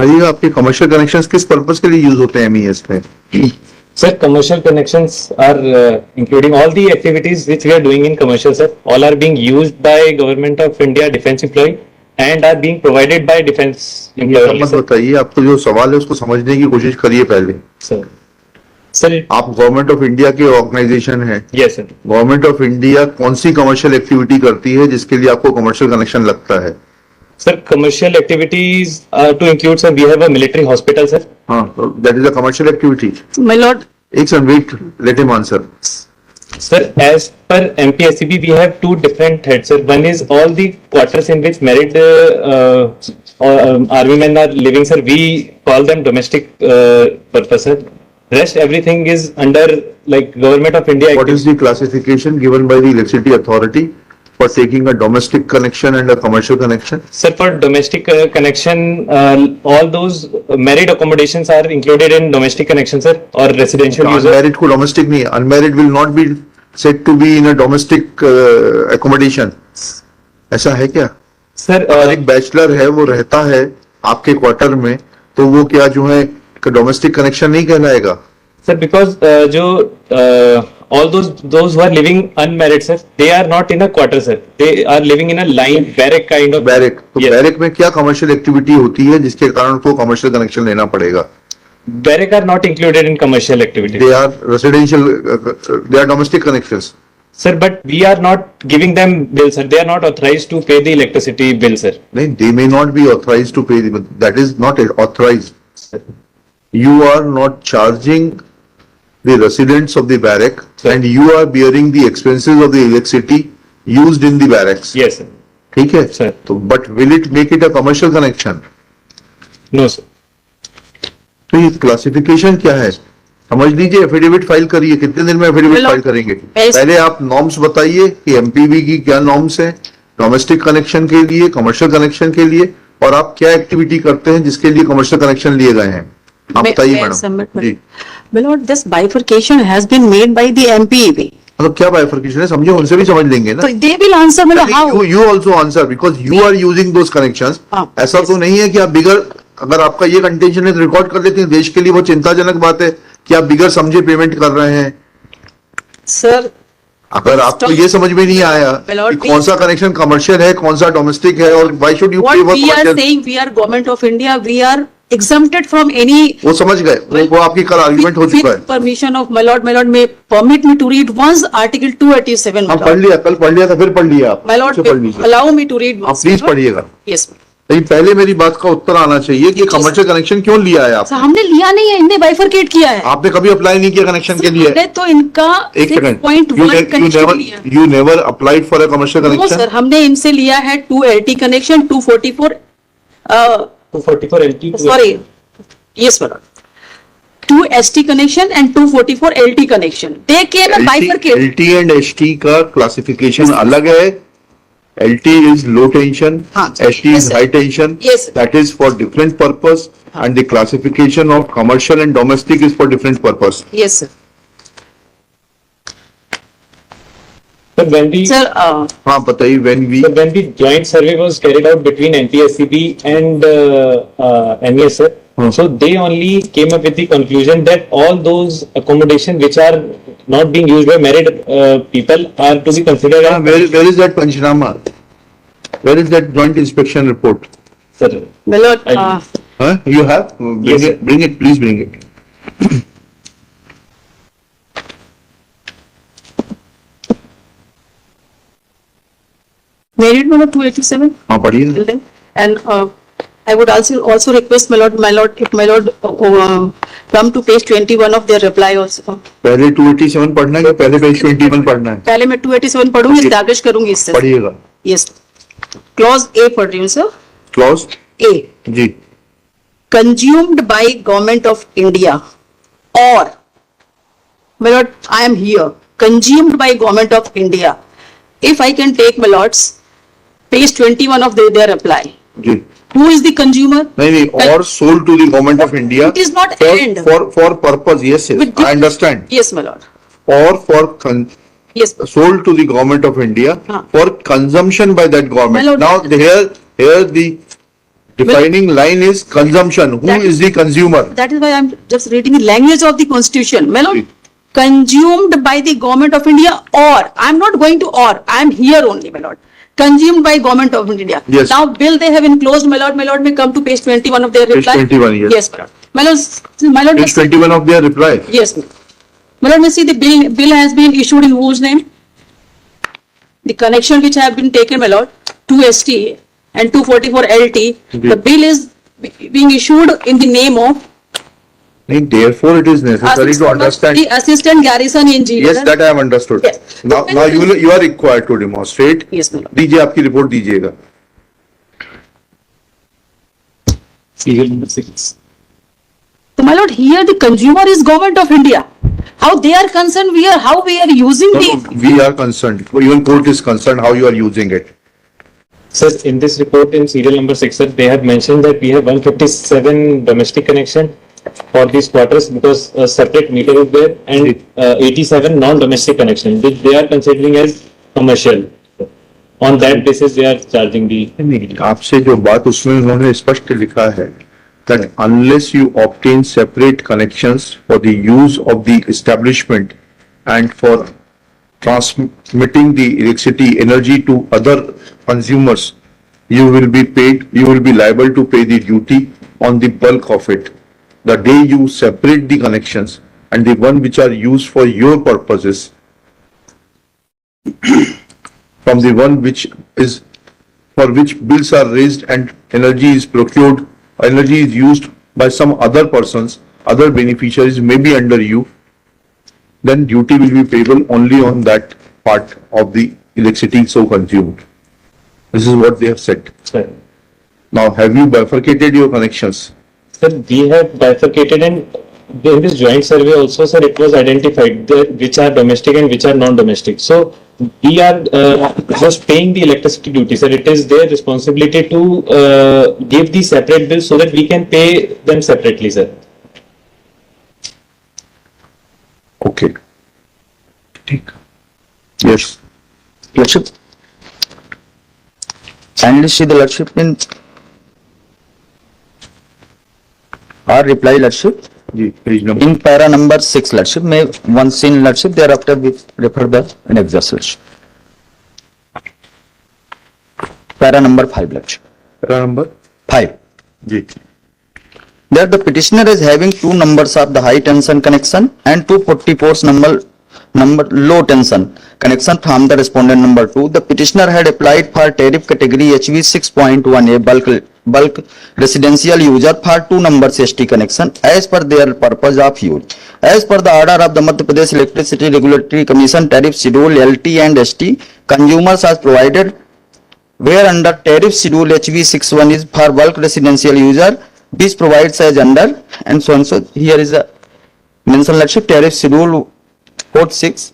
बताइए आपके commercial connections किस पर्पस के लिए यूज होते हैं एमईएस में? Sir, commercial connections are including all the activities which we are doing in commercial, sir. All are being used by Government of India defense employee and are being provided by defense employee. only, मत sir. बताइए, आपको जो सवाल है उसको समझने की कोशिश करिए पहले। Sir. Sir, आप गवर्नमेंट ऑफ इंडिया के ऑर्गेनाइजेशन है। yes, sir. Government of India कौन सी कमर्शियल एक्टिविटी करती है जिसके लिए आपको कमर्शियल कनेक्शन लगता है? Sir, commercial activities to include, sir, we have a military hospital, sir. हाँ, that is a commercial activity. My lord, एक second wait, let him answer. Sir, as per MPSCB, we have two different heads, sir. One is all the quarters in which married army men are living, sir. We call them domestic purpose, sir. Rest everything is under like Government of India. What is the classification given by the electricity authority for taking a domestic connection and a commercial connection? Sir, for domestic connection, all those married accommodations are included in domestic connection, sir, or residential user. Unmarried को domestic नहीं, unmarried will not be said to be in a domestic accommodation. ऐसा है क्या? Sir, अगर एक bachelor है वो रहता है आपके क्वार्टर में तो वो क्या जो है डोमेस्टिक कनेक्शन नहीं कहलाएगा? sir, because all those who are living unmarried, sir, they are not in a quarter, sir. They are living in a line barrack kind of. Barrack, तो Yes. बैरक में क्या कमर्शियल एक्टिविटी होती है जिसके कारण उसको कमर्शियल कनेक्शन लेना पड़ेगा? Barrack are not included in commercial activities. They are residential, they are domestic connections. Sir, but we are not giving them bill, sir. They are not authorized to pay the electricity bill, sir. नहीं, they may not be authorized to pay, that is not authorized. You are not charging the residents of the barrack Sir. and you are bearing the expenses of the electricity used in the barracks. Yes, sir. ठीक है? Sir. तो but will it make it a commercial connection? No, sir. तो ये classification क्या है? समझ लीजिए, affidavit file करिए। कितने दिन में एफिडेविट Hello. फाइल करेंगे? Yes. पहले आप नॉर्म्स बताइए कि एमपीवी की क्या नॉर्म्स है डोमेस्टिक कनेक्शन के लिए, कमर्शियल कनेक्शन के लिए, और आप क्या एक्टिविटी करते हैं जिसके लिए कमर्शियल कनेक्शन लिए गए हैं। आप बताइए madam ji. my lord, this bifurcation has been made by the MPEB. मतलब क्या बाइफर्केशन है, समझे, उनसे भी समझ लेंगे ना। So they will answer, my lord, how? You also answer because you are using those connections. हाँ, ऐसा तो नहीं है कि आप बिगर, अगर आपका ये कंटेंशन है तो रिकॉर्ड कर लेते हैं। देश के लिए वो चिंताजनक बात है कि आप बिगर समझे पेमेंट कर रहे हैं। Sir, अगर आपको ये समझ में नहीं आया Lord, कि कौन सा कनेक्शन कमर्शियल है, कौन सा डोमेस्टिक है, और व्हाई शुड यू पे what for we are commercial, saying, we are government of India, we are exempted from any. वो समझ गए। वो आपकी कल आर्ग्यूमेंट हो चुका है। With permission of my lord, may permit me to read once Article 287. my हम lord. पढ़ लिया, कल पढ़ लिया था, फिर पढ़ लिया आप। My lord, फिर पढ़ लीजिए। allow me to read आप once. Please my lord. पढ़िएगा। Yes. लेकिन पहले मेरी बात का उत्तर आना चाहिए कि कमर्शियल कनेक्शन क्यों लिया है आप? So, हमने लिया नहीं है, इनने बाइफरकेट किया है। आपने कभी अप्लाई नहीं किया कनेक्शन के लिए? हमने तो इनका एक सेकंड, 6.1 कनेक्शन लिया। you never applied for a commercial No connection? sir, हमने इनसे लिया है 2 LT connection, 244 244 LT. sorry, yes madam, 2 ST connection and 244 LT connection. They came a bifurcate. LT and ST का क्लासिफिकेशन अलग है। LT is low tension, हाँ, ST yes, is sir. high tension. Yes, sir. That is for different purpose, and the classification of commercial and domestic is for different purpose. Yes sir. Sir, when we Sir, हाँ बताइए, when we So when the joint survey was carried out between NTSCB and MES, sir, so they only came up with the conclusion that all those accommodation which are not being used by married people are to be considered as. where is that Panchnama? Where is that joint inspection report? Sir, my lord, Huh? You have? Bring Yes, sir. it, bring it, please bring it. married my lord 287 हाँ पढ़िए। building, and I would also request my lord, if my lord come to page 21 of their reply also. पहले 287 पढ़ना है कि पहले page 21 पढ़ना है? पहले मैं 287 पढ़ूंगी, दागश करूंगी इससे। पढ़िएगा। Yes. Clause A पढ़ रही हूँ sir. Clause A. जी। Consumed by government of India, or my lord, I am here, consumed by government of India. If I can take my lords, page 21 of their reply. जी। Who is the consumer? नहीं, or sold to the government of India. It is not for, end. for purpose, yes, With the- I understand. Yes, my lord. Or for Yes. sold to the government of India हाँ. for consumption by that government. My lord, Now here the Defining line is consumption. Who That- is the consumer? That is why I'm just reading the language of the constitution. My lord, Please. consumed by the government of India or, I'm not going to or, I'm here only, my lord. Consumed by government of India. Yes. Now bill they have enclosed, my lord may come to page 21 of their Page reply. 21, yes. Yes, my lord. My lord, Page 21 of their reply. yes, ma'am. My lord, may see the bill has been issued in whose name? The connection which have been taken, my lord, 2ST and 244 LT, Indeed. the bill is being issued in the name of Therefore, it is necessary to understand. the assistant garrison engineer. Yes, that I have understood. Yes. Now you are required to demonstrate. Yes, my lord. दीजिए आपकी report दीजिएगा. Serial number 6. So, my lord, here the consumer is government of India. How they are concerned, how we are using No, the, no, we are concerned. Even court is concerned how you are using it. Sir, in this report in serial number 6, sir, they have mentioned that we have 157 domestic connection for these quarters because a separate meter is there and 87 non-domestic connection which they are considering as commercial. On that basis, they are charging the. नहीं, आपसे जो बात उसमें उन्होंने स्पष्ट लिखा है that unless you obtain separate connections for the use of the establishment and for transmitting the electricity energy to other consumers, you will be liable to pay the duty on the bulk of it. The day you separate the connections and the one which are used for your purposes from the one which is for which bills are raised and energy is procured, energy is used by some other persons, other beneficiaries may be under you, then duty will be payable only on that part of the electricity so consumed. This is what they have said. Sir, Now, have you bifurcated your connections? sir, we have bifurcated and in this joint survey also, sir, it was identified which are domestic and which are non-domestic. So we are just paying the electricity duty, sir. It is their responsibility to give the separate bills so that we can pay them separately, sir. Okay. Yes. Lordship, kindly see the Lordship in our reply, Lordship, जी, page number. in para number 6, Lordship. May one scene, Lordship, thereafter we refer the annexures, Lordship. Para number 5, Lordship. Para number? 5. जी. There the petitioner is having two numbers of the high tension connection and 244 number low tension connection from the respondent number 2. The petitioner had applied for tariff category HV 6.1A bulk residential user for 2 numbers ST connection as per their purpose of use. As per the order of the Madhya Pradesh Electricity Regulatory Commission tariff schedule LT and ST, consumers are provided where under tariff schedule HV 61 is for bulk residential user. This provides as under and so on. So here is a mention Lordship tariff schedule code 6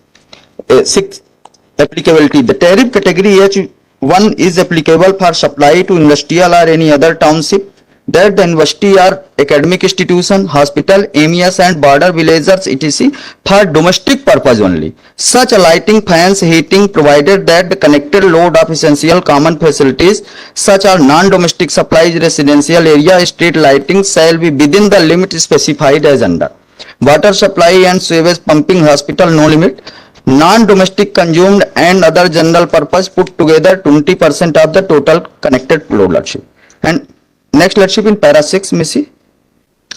applicability. The tariff category H1 is applicable for supply to industrial or any other township that the university or academic institution, hospital, MES and border villagers etc. for domestic purpose only. Such a lighting, fans, heating provided that the connected load of essential common facilities such as non-domestic supplies, residential area, street lighting shall be within the limit specified as under. Water supply and sewage pumping, hospital, no limit. Non-domestic consumed and other general purpose put together 20% of the total connected load, Lordship. And next, Lordship, in para 6, may see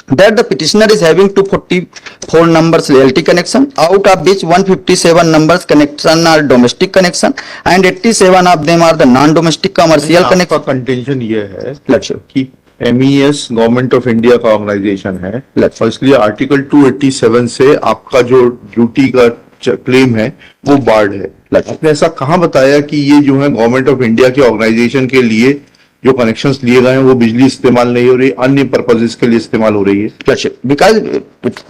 that the petitioner is having 244 numbers LT connection, out of which 157 numbers connection are domestic connection and 87 of them are the non-domestic commercial आपका connection. Contention ये है Lordship. कि MES government of India का organisation है और इसलिए article 287 से आपका जो ड्यूटी का क्लेम है वो बार्ड है. आपने ऐसा कहाँ बताया कि ये जो है गवर्नमेंट ऑफ इंडिया के ऑर्गेनाइजेशन के लिए जो कनेक्शंस लिए गए हैं वो बिजली इस्तेमाल नहीं हो रही, अन्य पर्पसेस के लिए इस्तेमाल हो रही है? Lordship, because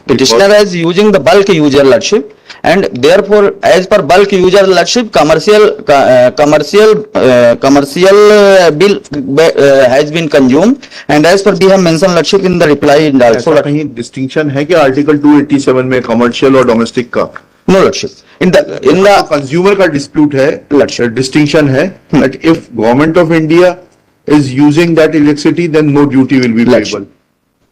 petitioner is using the bulk user, Lordship, and therefore as per bulk user, Lordship, commercial bill has been consumed and as per we have mentioned, Lordship, in the reply and also ऐसा कहीं distinction है कि article 287 में commercial और domestic का? no, Lordship, in the consumer का dispute है, distinction है that if government of India is using that electricity, then no duty will be Yes. payable.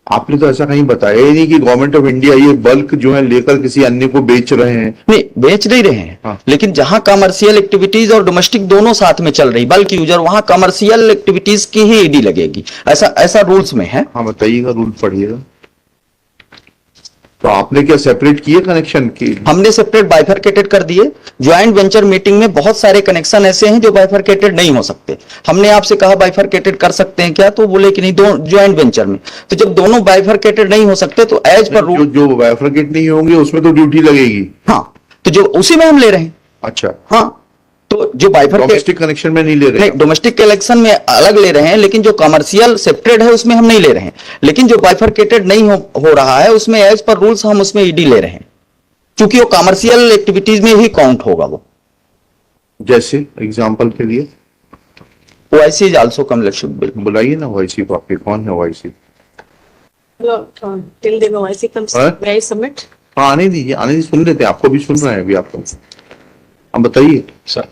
आपने तो ऐसा कहीं बताया ही नहीं कि गवर्नमेंट ऑफ इंडिया ये बल्क जो है लेकर किसी अन्य को बेच रहे हैं। नहीं, बेच नहीं रहे हैं। हाँ। लेकिन जहां कमर्शियल एक्टिविटीज और डोमेस्टिक दोनों साथ में चल रही, बल्क यूजर, वहां कमर्शियल एक्टिविटीज की ही ईडी लगेगी, ऐसा रूल्स में है। हाँ बताइएगा, रूल पढ़िएगा। तो आपने क्या सेपरेट किए कनेक्शन की? हमने सेपरेट बाइफरकेटेड कर दिए। ज्वाइंट वेंचर मीटिंग में बहुत सारे कनेक्शन ऐसे हैं जो बाइफरकेटेड नहीं हो सकते। हमने आपसे कहा बाइफरकेटेड कर सकते हैं क्या, तो बोले कि नहीं, दो ज्वाइंट वेंचर में। तो जब दोनों बाइफरकेटेड नहीं हो सकते तो एज पर रूल, जो बाइफरकेट नहीं होंगे उसमें तो ड्यूटी लगेगी। हाँ, तो जो उसी में हम ले रहे हैं। अच्छा, हाँ, तो जो बाइफरकेटेड, डोमेस्टिक कनेक्शन में नहीं ले रहे? नहीं, डोमेस्टिक कलेक्शन में अलग ले रहे हैं, लेकिन जो कमर्शियल सेपरेट है उसमें हम नहीं ले रहे हैं। लेकिन जो बाइफरकेटेड नहीं हो रहा है उसमें एज पर रूल्स हम उसमें ईडी ले रहे हैं, क्योंकि वो कमर्शियल एक्टिविटीज में ही काउंट होगा। वो जैसे एग्जांपल के लिए OIC is also commercial bill. बुलाइए ना ओआईसी को। आपके कौन है OIC? Till the OIC comes, Huh? may I submit? हाँ, आने दीजिए, आने दीजिए, सुन लेते हैं, आपको भी सुन रहे हैं अभी। आपको अब बताइए सर।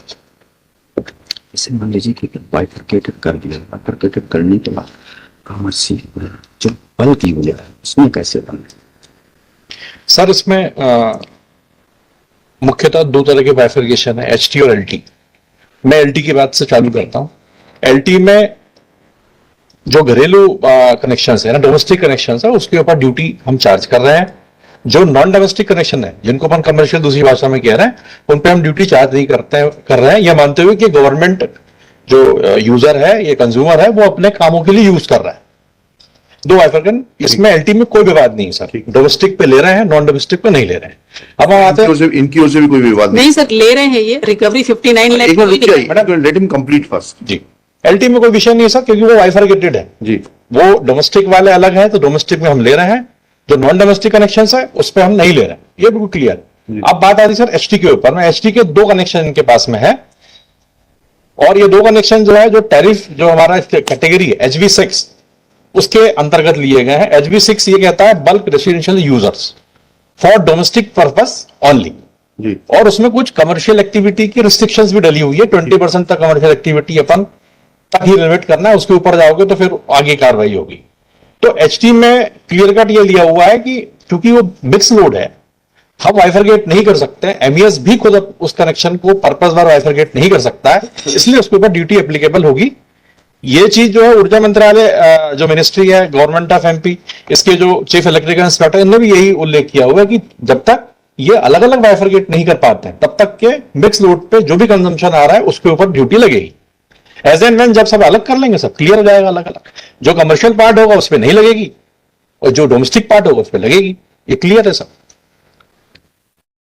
इसे मान लीजिए कि बाइफरकेटेड कर दिया, बाइफरकेटेड करने के बाद कमर्शियल जो बल्क यूजर है उसमें कैसे बने? सर इसमें मुख्यतः दो तरह के बाइफर्केशन है, एचटी और एलटी। मैं एलटी की बात से चालू करता हूं। एलटी में जो घरेलू कनेक्शंस है ना, डोमेस्टिक कनेक्शंस है, उसके ऊपर ड्यूटी हम चार्ज कर रहे हैं। जो नॉन डोमेस्टिक कनेक्शन है, जिनको अपन कमर्शियल दूसरी भाषा में कह रहे हैं, उन पे हम ड्यूटी चार्ज नहीं कर रहे हैं, यह मानते हुए कि गवर्नमेंट जो यूजर है, ये कंज्यूमर है, वो अपने कामों के लिए यूज कर रहा है। दो बाइफर्केशन, इसमें एलटी में कोई विवाद नहीं है सर। डोमेस्टिक पे ले रहे हैं, नॉन डोमेस्टिक पे नहीं ले रहे हैं। अब हम आते हैं, इनकी ओर से भी कोई विवाद नहीं। नहीं सर, ले रहे हैं ये रिकवरी 59 लाख। एक मिनट रुक जाइए, madam, let him complete first. जी, एलटी में कोई विषय नहीं है सर, क्योंकि वो बाइफर्केटेड है। जी, वो डोमेस्टिक वाले अलग है, तो डोमेस्टिक में हम ले रहे हैं। जो नॉन डोमेस्टिक कनेक्शन है उस पर हम नहीं ले रहे हैं, ये बिल्कुल क्लियर। अब बात आती सर एचटी के ऊपर में। एचटी के दो कनेक्शन इनके पास में है, और ये दो कनेक्शन जो है, जो टैरिफ जो हमारा कैटेगरी है HV6, उसके अंतर्गत लिए गए हैं। HV6 ये कहता है bulk residential users for domestic purpose only, जी, और उसमें कुछ कमर्शियल एक्टिविटी की रिस्ट्रिक्शंस भी डली हुई है। 20% तक कमर्शियल एक्टिविटी अपन तक ही लिमिट करना है, उसके ऊपर जाओगे तो फिर आगे कार्रवाई होगी। तो एचटी में क्लियर कट ये लिया हुआ है कि क्योंकि वो मिक्स लोड है, हम बाइफरकेट नहीं कर सकते। एमईएस भी खुद उस कनेक्शन को पर्पस बार बाइफरकेट नहीं कर सकता है, इसलिए उसके ऊपर ड्यूटी एप्लीकेबल होगी। ये चीज जो है ऊर्जा मंत्रालय, जो मिनिस्ट्री है, गवर्नमेंट ऑफ एमपी, इसके जो चीफ इलेक्ट्रिकल इंस्पेक्टर, इन्होंने भी यही उल्लेख किया हुआ है कि जब तक ये अलग अलग बाइफरकेट नहीं कर पाते हैं, तब तक के मिक्स लोड पे जो भी कंजम्पशन आ रहा है उसके ऊपर ड्यूटी लगेगी। एज एंड व्हेन जब सब अलग कर लेंगे, सब क्लियर हो जाएगा अलग अलग। जो कमर्शियल पार्ट होगा उस पर नहीं लगेगी, और जो डोमेस्टिक पार्ट होगा उस पर लगेगी। ये क्लियर है सब।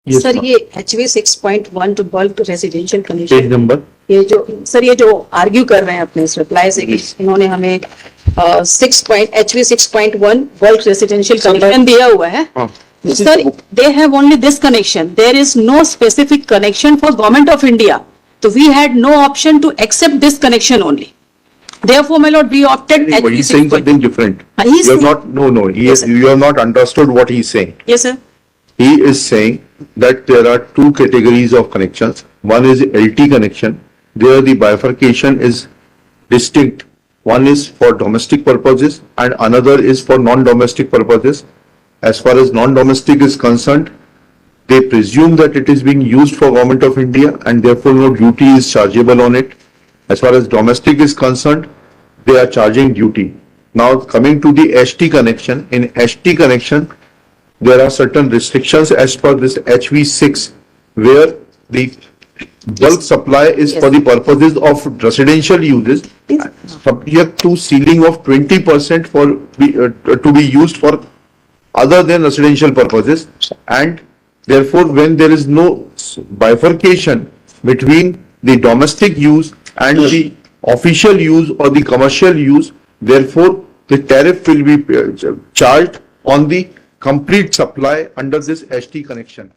सर ये HV 6.1 to bulk residential page connection, number. ये जो सर ये जो आर्ग्यू कर रहे हैं अपने इस रिप्लाई से कि इन्होंने हमें HV 6.1 बल्क रेसिडेंशियल कनेक्शन दिया हुआ है। हाँ, Sir, they have only this connection. There is no specific connection for Government of India. So we had no option to accept this connection only. Therefore, my lord, we opted but he's saying something different. He's You have saying- not, no, Yes, sir. you have not understood what he's saying. Yes, sir. He is saying that there are two categories of connections. One is LT connection. There the bifurcation is distinct. One is for domestic purposes and another is for non-domestic purposes. As far as non-domestic is concerned, they presume that it is being used for Government of India and therefore no duty is chargeable on it. As far as domestic is concerned, they are charging duty. Now coming to the HT connection, in HT connection, there are certain restrictions as per this HV6 where the bulk supply is for the purposes of residential uses subject to ceiling of 20% for to be used for other than residential purposes, and therefore when there is no bifurcation between the domestic use and the official use or the commercial use, therefore the tariff will be charged on the complete supply under this HT connection.